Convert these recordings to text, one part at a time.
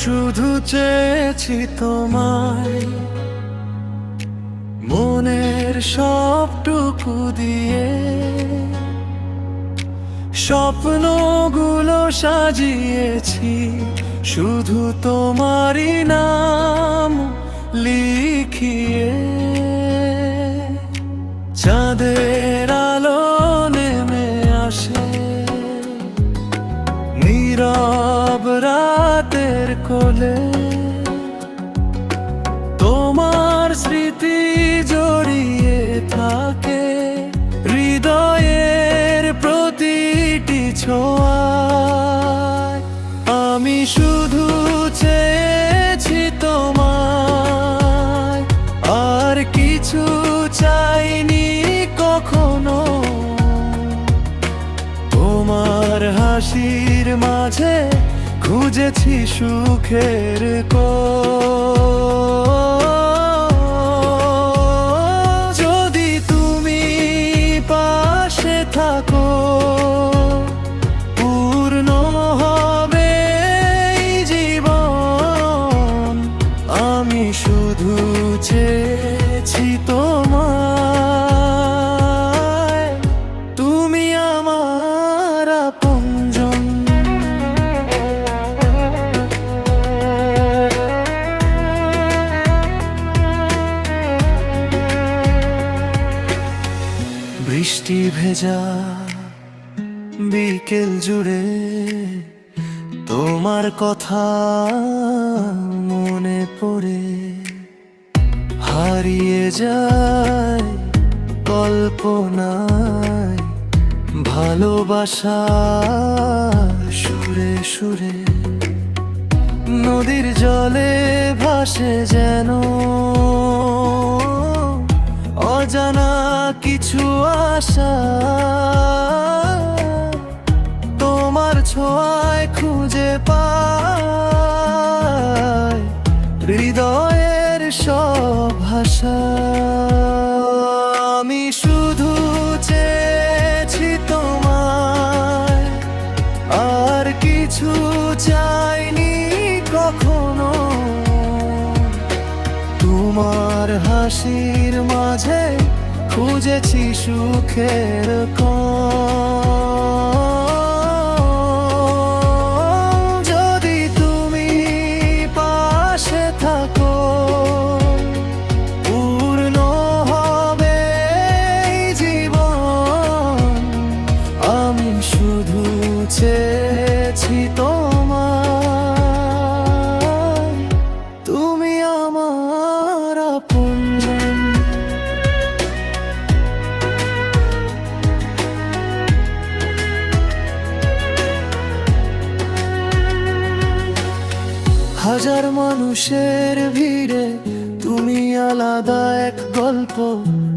শুধু চেয়েছি তোমায়, মনের সবটুকু দিয়ে স্বপ্নগুলো সাজিয়েছি, শুধু তোমারই নাম লিখিয়ে। চাঁদের আলো নেমে আসে নীরব রাতের কোলে, তোমার স্মৃতি জড়িয়ে থাকে হৃদয়ের প্রতিটি ছোঁয়ায়। আমি শুধু চেয়েছি তোমায়, আর কিছু চাইনি কখনো। তোমার হাসির মাঝে খুঁজেছি সুখের যদি তুমি পাশে থাকো, পূর্ণ হবে এই জীবন। আমি শুধু চেয়েছি তোমায়, তুমি আমার আপনজন। বৃষ্টি ভেজা বিকেল জুড়ে তোমার কথা মনে পড়ে, হারিয়ে যায় কল্পনায় ভালোবাসা সুরে সুরে। নদীর জলে ভাসে যেন অজানা কিছু আশা, তোমার ছোঁয়ায় খুঁজে পায় হৃদয়ের সব ভাষা। আমি শুধু চেয়েছি তোমায়, আর কিছু চাইনি কখনো। তোমার হাসির মাঝে খুঁজেছি সুখের যদি তুমি পাশে থাকো, পূর্ণ হবে এই জীবন। আমি শুধু চেয়েছি তোমায়, তুমি আমার আপনজন। হাজার মানুষের ভিড়ে তুমি আলাদা এক গল্প,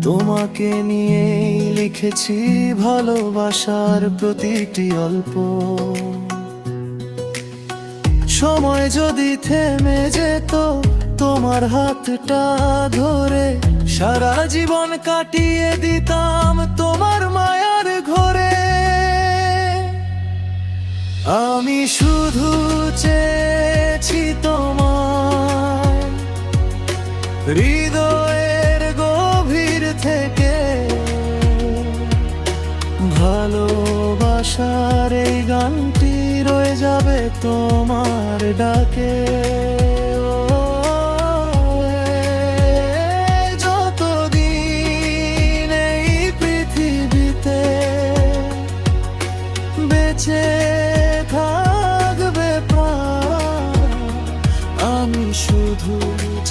তোমাকে নিয়েই লিখেছি ভালোবাসার প্রতিটি অল্প। সময় যদি থেমে যেত তোমার হাতটা ধরে, সারা জীবন কাটিয়ে দিতাম তোমার মায়ার ঘরে। আমি শুধু চেয়েছি তোমায়, হৃদয়ের গভীর থেকে ভালোবাসার এই গানটি রয়ে যাবে তোমার ডাকে। যতদিন এই পৃথিবীতে বেঁচে থাকবে প্রাণ, আমি শুধু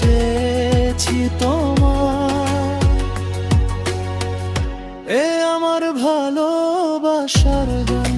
চেয়েছি তোমায়, এ আমার ভালোবাসার গান।